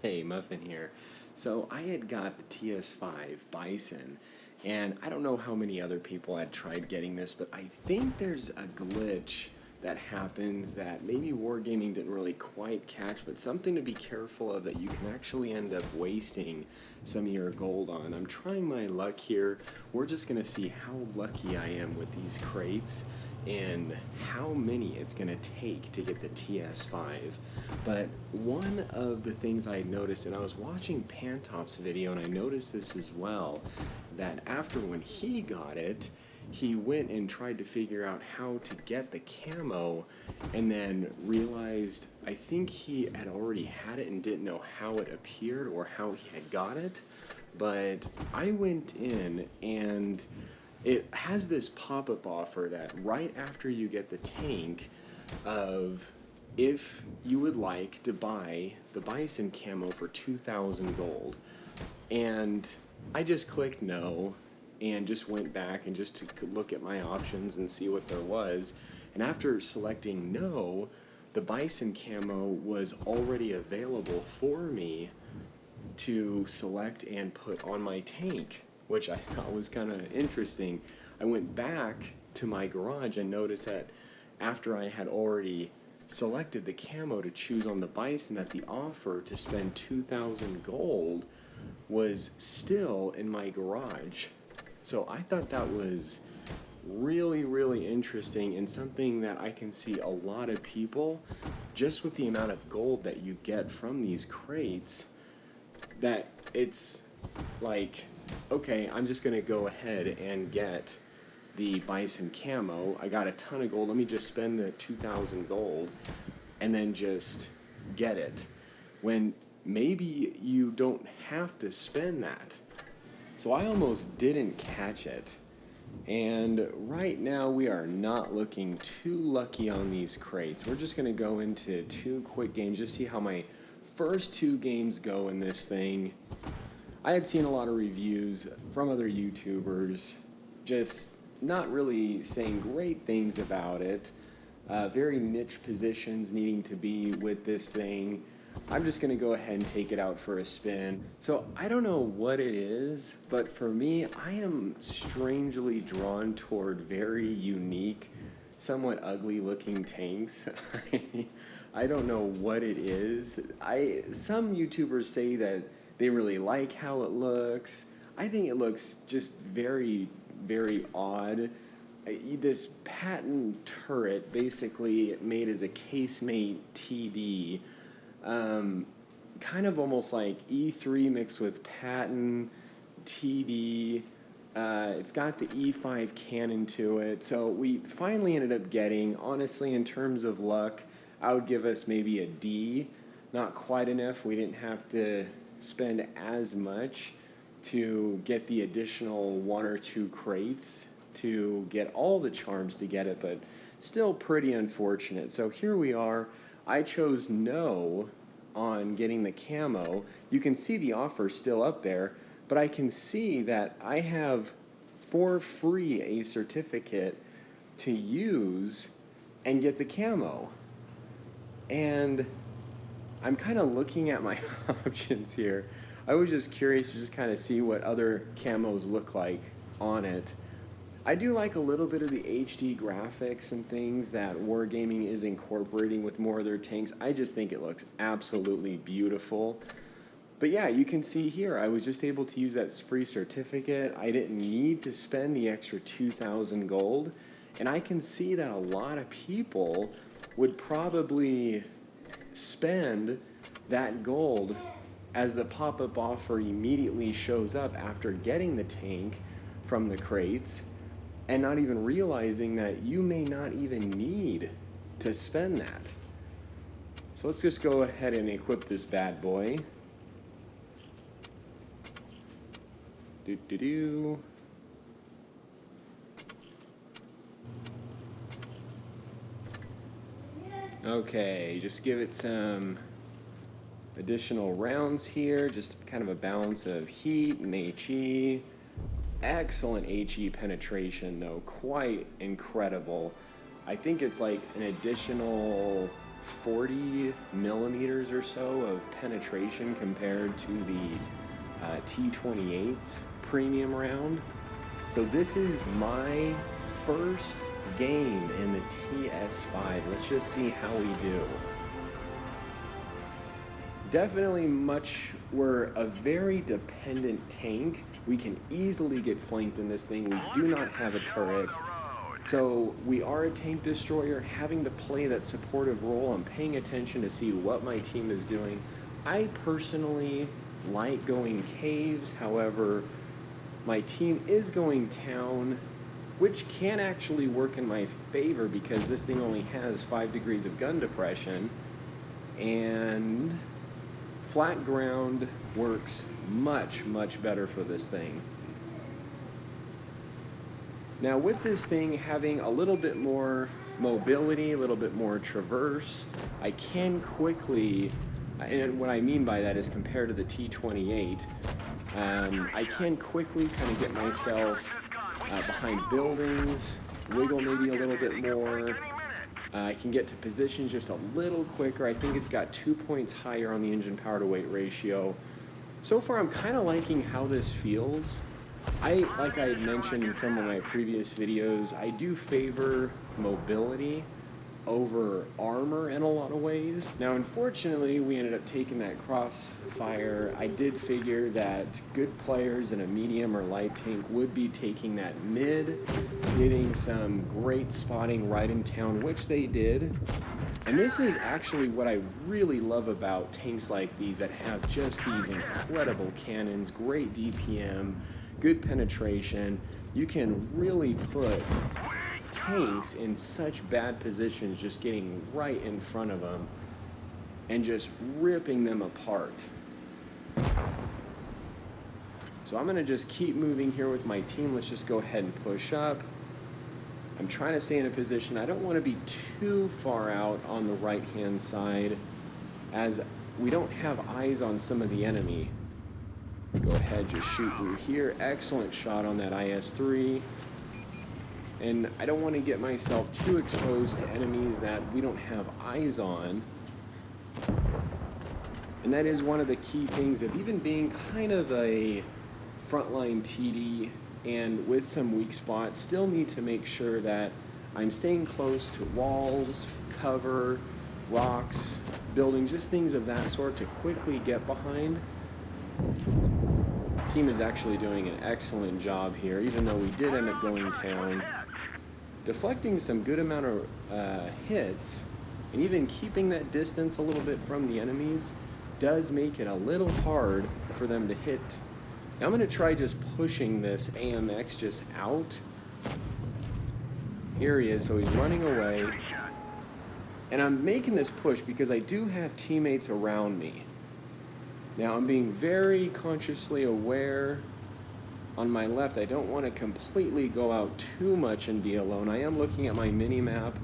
Hey, Muffin here. So I had got the TS-5 Bison, and I don't know how many other people had tried getting this, but I think there's a glitch that happens that maybe Wargaming didn't really quite catch, but something to be careful of that you can actually end up wasting some of your gold on. I'm trying my luck here. We're just going to see how lucky I am with these crates and how many it's going to take to get the TS-5. But one of the things I noticed, and I was watching Pantop's video and I noticed this as well, that after when he got it, he went and tried to figure out how to get the camo and then realized I think he had already had it and didn't know how it appeared or how he had got it. But I went in and it has this pop-up offer that right after you get the tank of if you would like to buy the Bison camo for 2,000 gold. And I just clicked no and just went back and just to look at my options and see what there was. And after selecting no, the Bison camo was already available for me to select and put on my tank, which I thought was kind of interesting. I went back to my garage and noticed that after I had already selected the camo to choose on the Bison, that the offer to spend 2,000 gold was still in my garage. So I thought that was really interesting and something that I can see a lot of people, just with the amount of gold that you get from these crates, that it's like, okay, I'm just gonna go ahead and get the Bison camo. I got a ton of gold, let me just spend the 2,000 gold and then just get it, when maybe you don't have to spend that. So I almost didn't catch it, and right now we are not looking too lucky on these crates. We're just gonna go into 2 quick games, just see how my first 2 games go in this thing. I had seen a lot of reviews from other YouTubers, just not really saying great things about it. Very niche positions needing to be with this thing. I'm just gonna go ahead and take it out for a spin. So I don't know what it is, but for me, I am strangely drawn toward very unique, somewhat ugly looking tanks. I don't know what it is. Some YouTubers say that they really like how it looks. I think it looks just very odd. This patent turret, basically made as a casemate TD, kind of almost like E3 mixed with patent TD. It's got the E5 cannon to it. So we finally ended up getting, honestly, in terms of luck, I would give us maybe a D. Not quite enough. We didn't have to spend as much to get the additional 1 or 2 crates to get all the charms to get it, but still pretty unfortunate. So here we are. I chose no on getting the camo. You can see the offer still up there, but I can see that I have for free a certificate to use and get the camo. And I'm kind of looking at my options here. I was just curious to just kind of see what other camos look like on it. I do like a little bit of the HD graphics and things that Wargaming is incorporating with more of their tanks. I just think it looks absolutely beautiful. But yeah, you can see here, I was just able to use that free certificate. I didn't need to spend the extra 2,000 gold. And I can see that a lot of people would probably spend that gold as the pop-up offer immediately shows up after getting the tank from the crates, and not even realizing that you may not even need to spend that. So let's just go ahead and equip this bad boy. Do. Okay, just give it some additional rounds here, just kind of a balance of heat and HE. Excellent HE penetration though, quite incredible. I think it's like an additional 40 millimeters or so of penetration compared to the T-28's premium round. So this is my first game in the TS-5. Let's just see how we do. Definitely we're a very dependent tank. We can easily get flanked in this thing. We do not have a turret. So we are a tank destroyer, having to play that supportive role. I'm paying attention to see what my team is doing. I personally like going caves, however, my team is going town, which can actually work in my favor because this thing only has 5 degrees of gun depression, and flat ground works much, much better for this thing. Now with this thing having a little bit more mobility, a little bit more traverse, I can quickly, and what I mean by that is compared to the T-28, I can quickly kind of get myself behind buildings, wiggle maybe a little bit more. I can get to positions just a little quicker. I think it's got 2 points higher on the engine power to weight ratio. So far I'm kind of liking how this feels. Like I had mentioned in some of my previous videos, I do favor mobility over armor in a lot of ways. Now unfortunately we ended up taking that crossfire. I did figure that good players in a medium or light tank would be taking that mid, getting some great spotting right in town, which they did. And this is actually what I really love about tanks like these that have just these incredible cannons, great DPM, good penetration. You can really put tanks in such bad positions, just getting right in front of them and just ripping them apart. So I'm going to just keep moving here with my team. Let's just go ahead and push up. I'm trying to stay in a position. I don't want to be too far out on the right hand side as we don't have eyes on some of the enemy. Go ahead, just shoot through here. Excellent shot on that IS-3. And I don't want to get myself too exposed to enemies that we don't have eyes on. And that is one of the key things of even being kind of a frontline TD and with some weak spots, still need to make sure that I'm staying close to walls, cover, rocks, buildings, just things of that sort to quickly get behind. Team is actually doing an excellent job here, even though we did end up going down. Deflecting some good amount of hits, and even keeping that distance a little bit from the enemies does make it a little hard for them to hit. Now I'm going to try just pushing this AMX just out. Here he is, so he's running away. And I'm making this push because I do have teammates around me. Now I'm being very consciously aware. On my left, I don't want to completely go out too much and be alone. I am looking at my mini-map.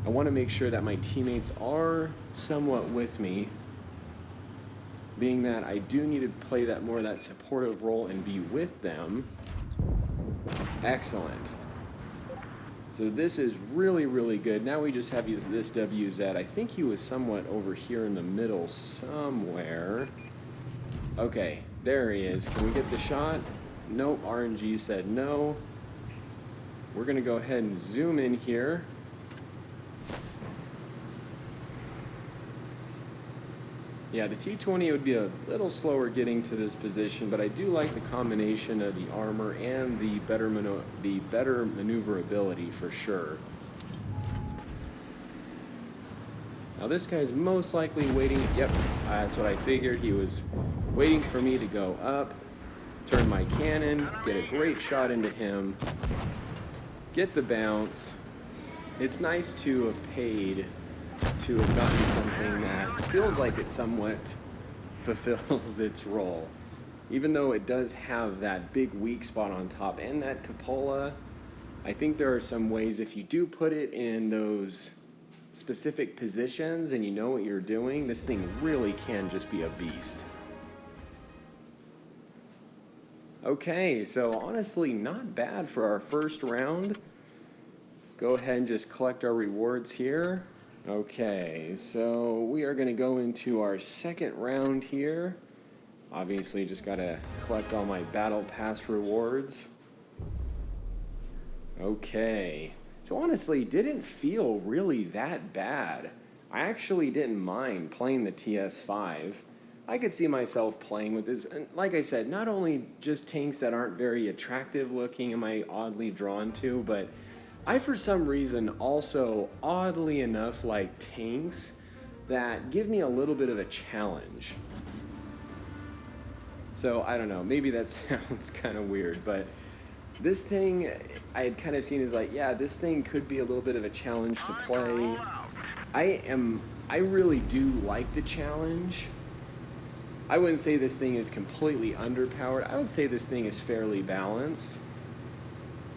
I want to make sure that my teammates are somewhat with me, being that I do need to play that more of that supportive role and be with them. Excellent. So this is really, really good. Now we just have this WZ. I think he was somewhat over here in the middle somewhere. Okay, there he is. Can we get the shot? Nope, RNG said no. We're gonna go ahead and zoom in here. Yeah, the T-20 would be a little slower getting to this position, but I do like the combination of the armor and the better maneuverability for sure. Now this guy's most likely waiting. Yep, that's what I figured. He was waiting for me to go up. Turn my cannon, get a great shot into him, get the bounce. It's nice to have paid to have gotten something that feels like it somewhat fulfills its role. Even though it does have that big weak spot on top and that cupola, I think there are some ways if you do put it in those specific positions and you know what you're doing, this thing really can just be a beast. Okay, so honestly, not bad for our first round. Go ahead and just collect our rewards here. Okay, so we are going to go into our second round here. Obviously, just got to collect all my battle pass rewards. Okay, so honestly, didn't feel really that bad. I actually didn't mind playing the TS-5. I could see myself playing with this, and like I said, not only just tanks that aren't very attractive looking am I oddly drawn to, but I for some reason also, oddly enough, like tanks that give me a little bit of a challenge. So I don't know, maybe that sounds kind of weird, but this thing I had kind of seen as like, yeah, this thing could be a little bit of a challenge to play. I really do like the challenge. I wouldn't say this thing is completely underpowered. I would say this thing is fairly balanced.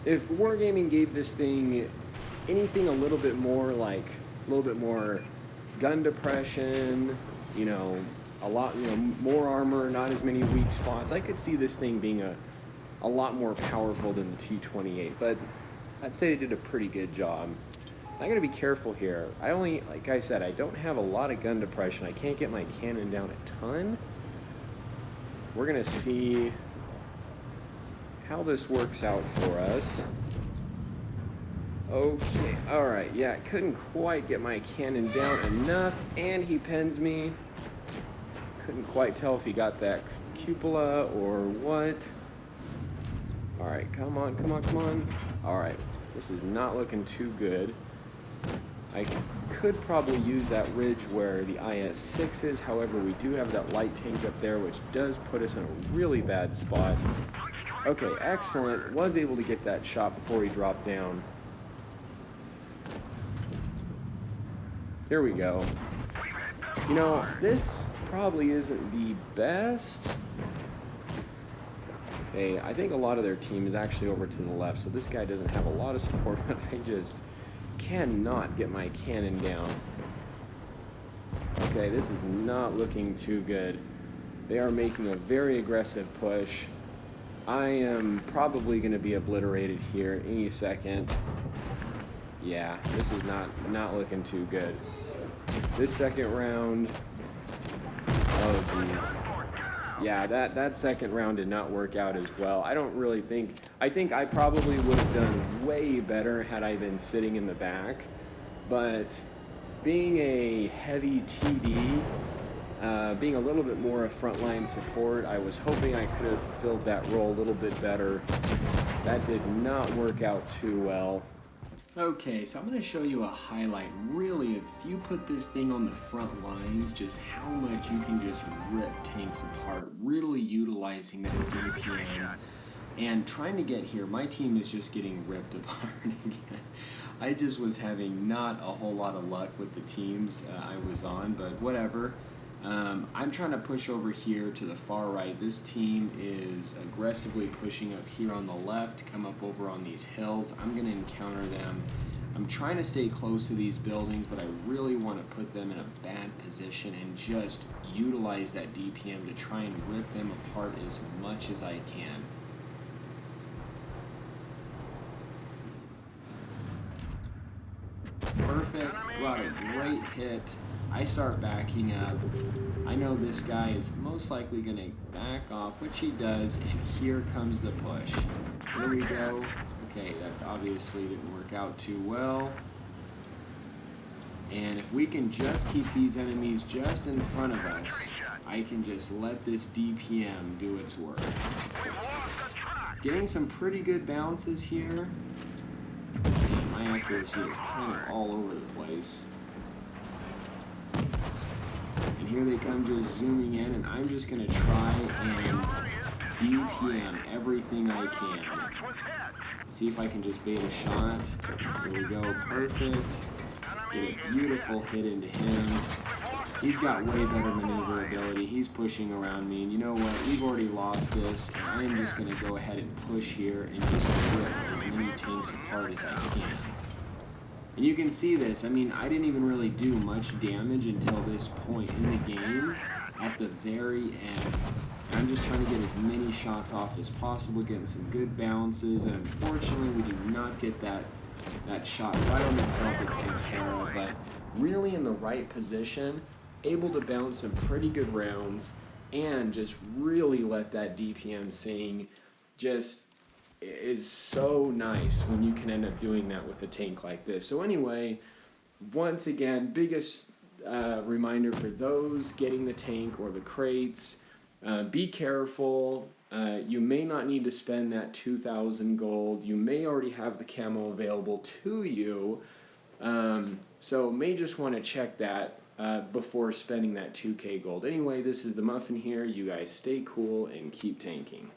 If Wargaming gave this thing anything a little bit more like, a little bit more gun depression, you know, a lot, you know, more armor, not as many weak spots, I could see this thing being a lot more powerful than the T-28, but I'd say they did a pretty good job. I gotta be careful here. I only, like I said, I don't have a lot of gun depression. I can't get my cannon down a ton. We're gonna see how this works out for us. Okay, alright, yeah, couldn't quite get my cannon down enough, and he pens me. Couldn't quite tell if he got that cupola or what. Alright, come on, come on, come on. Alright, this is not looking too good. I could probably use that ridge where the IS-6 is, however we do have that light tank up there, which does put us in a really bad spot. Okay, excellent. Was able to get that shot before he dropped down. Here we go. You know, this probably isn't the best. Okay, I think a lot of their team is actually over to the left, so this guy doesn't have a lot of support, but I just cannot get my cannon down. Okay, this is not looking too good. They are making a very aggressive push. I am probably going to be obliterated here any second. Yeah, this is not looking too good. This second round, oh geez. Yeah, that second round did not work out as well. I don't really think, I think I probably would have done way better had I been sitting in the back, but being a heavy TD, being a little bit more of frontline support, I was hoping I could have fulfilled that role a little bit better. That did not work out too well. Okay, so I'm going to show you a highlight. Really, if you put this thing on the front lines, just how much you can just rip tanks apart, really utilizing that DPM. And trying to get here, my team is just getting ripped apart again. I just was having not a whole lot of luck with the teams I was on, but whatever. I'm trying to push over here to the far right. This team is aggressively pushing up here on the left, come up over on these hills. I'm going to encounter them. I'm trying to stay close to these buildings, but I really want to put them in a bad position and just utilize that DPM to try and rip them apart as much as I can. Perfect, got a great hit. I start backing up. I know this guy is most likely going to back off, which he does, and here comes the push. Here we go. Okay, that obviously didn't work out too well. And if we can just keep these enemies just in front of us, I can just let this DPM do its work. Getting some pretty good bounces here. And my accuracy is kind of all over the place. And here they come just zooming in, and I'm just going to try and DPM everything I can. See if I can just bait a shot. There we go, perfect. Get a beautiful hit into him. He's got way better maneuverability. He's pushing around me, and you know what? We've already lost this, and I am just going to go ahead and push here and just rip as many tanks apart as I can. And you can see this. I mean, I didn't even really do much damage until this point in the game, at the very end. And I'm just trying to get as many shots off as possible, getting some good bounces, and unfortunately we did not get that shot right on the tail of the Pantera, but really in the right position, able to bounce some pretty good rounds, and just really let that DPM sing. Just is so nice when you can end up doing that with a tank like this. So anyway, once again, biggest reminder for those getting the tank or the crates, be careful. You may not need to spend that 2,000 gold. You may already have the camo available to you. So may just want to check that before spending that 2K gold. Anyway, this is the Muffin here. You guys stay cool and keep tanking.